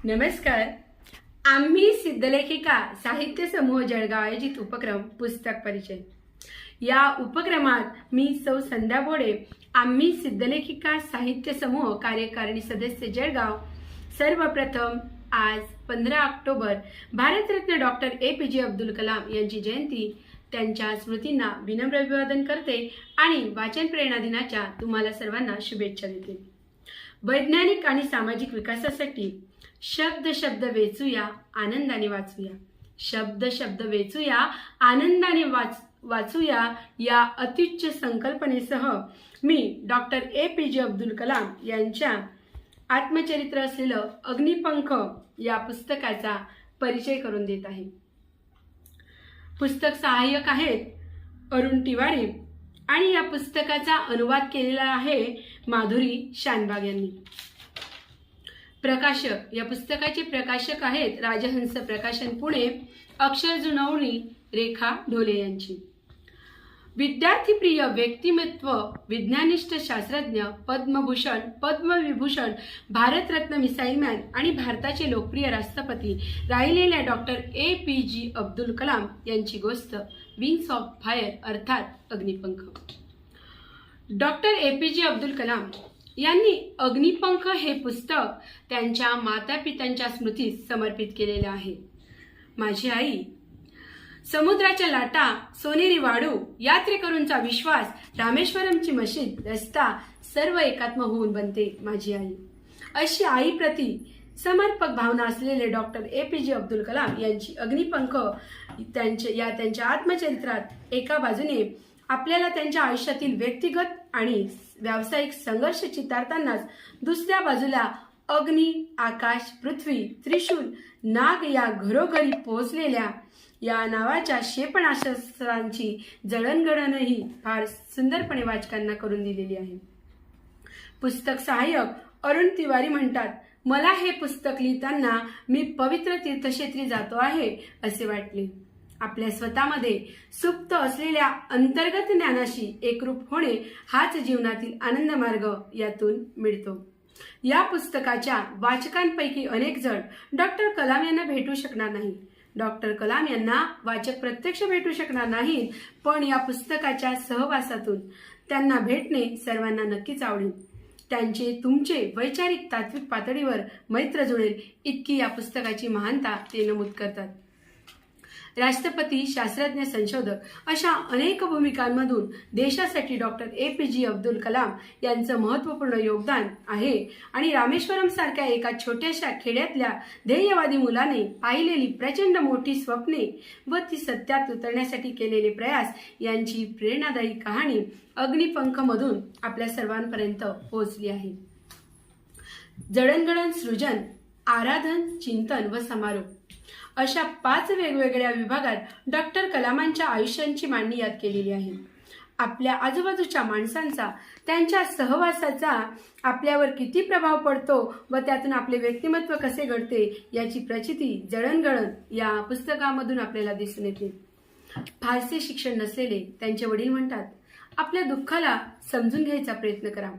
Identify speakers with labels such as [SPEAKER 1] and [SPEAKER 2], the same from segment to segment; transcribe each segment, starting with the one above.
[SPEAKER 1] नमस्कार. आम्ही सिद्धलेखिका साहित्य समूह जळगाव आयोजित उपक्रम पुस्तक परिचय. या उपक्रमात मी सौ संध्या बोडे, आम्ही सिद्धलेखिका साहित्य समूह कार्यकारिणी सदस्य जळगाव, सर्वप्रथम आज 15 October Bharat Ratna doctor APJ Abdul Kalam यांची जयंती, त्यांच्या स्मृतींना विनम्र अभिवादन करते आणि वाचन प्रेरणा दिनाच्या तुम्हाला सर्वांना शुभेच्छा देते. वैज्ञानिक आणि सामाजिक विकासासाठी शब्द शब्द वेचूया, आनंदाने वाचूया. शब्द शब्द वेचूया, आनंदाने वाचूया या अत्युच्च संकल्पनेसह मी डॉक्टर APJ अब्दुल कलाम यांच्या आत्मचरित्र असलेलं अग्निपंख या पुस्तकाचा परिचय करून देत आहे. पुस्तक सहाय्यक आहेत अरुण तिवारी आणि या पुस्तकाचा अनुवाद केलेला आहे माधुरी शानबाग यांनी. प्रकाशक, या पुस्तकाचे प्रकाशक आहेत राजहंस प्रकाशन पुणे, अक्षर जुळवणी रेखा ढोले यांची. विद्यार्थीप्रिय व्यक्तिमत्व, विज्ञानिष्ठ शास्त्रज्ञ, पद्मभूषण, पद्मविभूषण, भारतरत्न मिसाईल मॅन आणि भारताचे लोकप्रिय राष्ट्रपती राहिलेल्या डॉक्टर APJ अब्दुल कलाम यांची गोष्ट विंग्स ऑफ फायर अर्थात अग्निपंख. डॉक्टर APJ अब्दुल कलाम यांनी अग्निपंख हे पुस्तक त्यांच्या मातापित्यांच्या स्मृतीस समर्पित केलेले आहे. माझी आई, समुद्राच्या लाटा, सोनेरी वाळू, यात्रेकरूंचा विश्वास, रामेश्वरमची मशीद, रस्ता सर्व एकात्म होऊन बनते माझी आई. अशी आईप्रती समर्पक भावना असलेले डॉक्टर APJ अब्दुल कलाम यांची अग्निपंख त्यांच्या आत्मचरित्रात एका बाजूने आपल्याला त्यांच्या आयुष्यातील व्यक्तिगत आणि व्यावसायिक संघर्ष चितारतानाच दुसऱ्या बाजूला अग्नी, आकाश, पृथ्वी, त्रिशूल, नाग या घरोघरी पोहोचलेल्या या नावाच्या क्षेपणास्त्रांची जळणघडणही फार सुंदरपणे वाचकांना करून दिलेली आहे. पुस्तक सहाय्यक अरुण तिवारी म्हणतात, मला हे पुस्तक लिहिताना मी पवित्र तीर्थक्षेत्री जातो आहे असे वाटले. आपल्या स्वतःमध्ये सुप्त असलेल्या अंतर्गत ज्ञानाशी एकरूप होणे हाच जीवनातील आनंद मार्ग यातून मिळतो. या पुस्तकाच्या वाचकांपैकी अनेक जण डॉक्टर कलाम यांना भेटू शकणार नाही. डॉक्टर कलाम यांना वाचक प्रत्यक्ष भेटू शकणार नाहीत, पण या पुस्तकाच्या सहवासातून त्यांना भेटणे सर्वांना नक्कीच आवडेल. त्यांचे तुमचे वैचारिक तात्विक पातळीवर मैत्र जुळेल इतकी या पुस्तकाची महानता ते नमूद करतात. राष्ट्रपती, शास्त्रज्ञ, संशोधक अशा अनेक भूमिकांमधून देशासाठी डॉक्टर APJ अब्दुल कलाम यांचं महत्त्वपूर्ण योगदान आहे आणि रामेश्वरम सारख्या एका छोट्याशा खेड्यातल्या ध्येयवादी मुलाने पाहिलेली प्रचंड मोठी स्वप्ने व ती सत्यात उतरण्यासाठी केलेले प्रयास यांची प्रेरणादायी कहाणी अग्निपंख मधून आपल्या सर्वांपर्यंत पोहोचली आहे. जडणघडण, सृजन, आराधन, चिंतन व समारोप अशा 5 वेगवेगळ्या विभागात डॉक्टर कलामांच्या आयुष्यांची मांडणी यात केलेली आहे. आपल्या आजूबाजूच्या माणसांचा, त्यांच्या सहवासाचा आपल्यावर किती प्रभाव पडतो व त्यातून आपले व्यक्तिमत्व कसे घडते याची प्रचिती जडणघडण या पुस्तकामधून आपल्याला दिसून येते. फारसे शिक्षण नसलेले त्यांचे वडील म्हणतात, आपल्या दुःखाला समजून घ्यायचा प्रयत्न करा.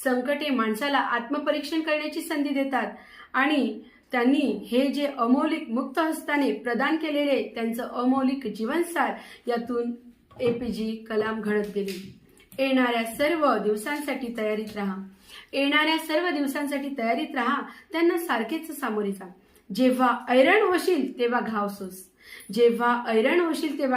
[SPEAKER 1] संकटे माणसाला आत्मपरीक्षण करण्याची संधी देतात आणि त्यांनी हे जे अमौलिक मुक्त हस्ताने प्रदान केलेले त्यांचं अमौलिक जीवनसार यातून APJ कलाम घडत गेले. येणाऱ्या सर्व दिवसांसाठी तयारीत राहा. त्यांना सारखेच सामोरे जा. जेव्हा ऐरण होशील तेव्हा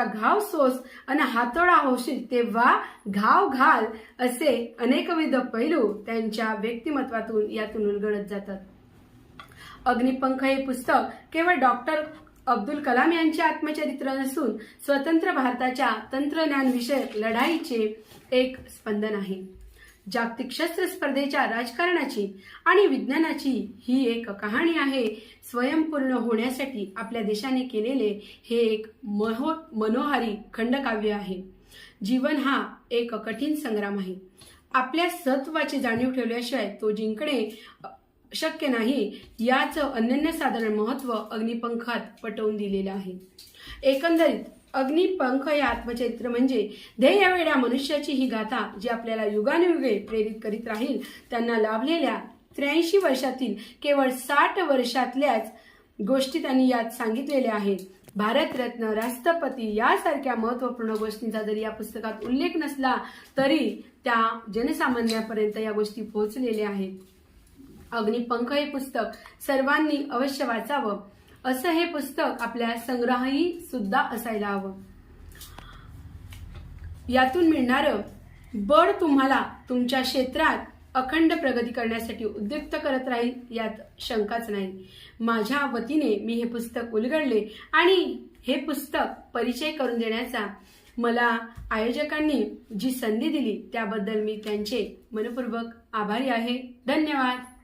[SPEAKER 1] घाव सोस आणि हातोडा होशील तेव्हा घाव घाल असे अनेकविध पैलू त्यांच्या व्यक्तिमत्वातून यातून उलगडत जातात. अग्निपंख हे पुस्तक केवळ डॉक्टर अब्दुल कलाम यांचे आत्मचरित्र नसून स्वतंत्र भारताच्या तंत्रज्ञानविषयक लढाईचे एक स्पंदन आहे. जागतिक शस्त्र स्पर्धेच्या राजकारणाची आणि विज्ञानाची ही एक कहाणी आहे. स्वयंपूर्ण होण्यासाठी आपल्या देशाने केलेले हे एक मनोहारी खंडकाव्य आहे. जीवन हा एक कठीण संग्राम आहे. आपल्या सत्वाची जाणीव ठेवल्याशिवाय तो जिंकणे शक्य नाही याचं अनन्यसाधारण महत्त्व अग्निपंखात पटवून दिलेलं आहे. एकंदरीत अग्निपंख हे आत्मचरित्र म्हणजे ध्येयवेड्या मनुष्याची ही गाथा जी आपल्याला युगानुयुगे प्रेरित करीत राहील. त्यांना लाभलेल्या 83 वर्षातील केवळ 60 वर्षातल्याच गोष्टी त्यांनी यात सांगितलेल्या आहेत. भारतरत्न, राष्ट्रपती यासारख्या महत्त्वपूर्ण गोष्टींचा जरी या पुस्तकात उल्लेख नसला तरी त्या जनसामान्यापर्यंत या गोष्टी पोहोचलेल्या आहेत. अग्निपंख हे पुस्तक सर्वांनी अवश्य वाचावं, असं हे पुस्तक आपल्या संग्रही सुद्धा असायला हवं. यातून मिळणारं बळ तुम्हाला तुमच्या क्षेत्रात अखंड प्रगती करण्यासाठी उद्युक्त करत राहील, यात शंकाच नाही. माझ्या वतीने मी हे पुस्तक उलगडले आणि हे पुस्तक परिचय करून देण्याचा मला आयोजकांनी जी संधी दिली त्याबद्दल मी त्यांचे मनपूर्वक आभारी आहे. धन्यवाद.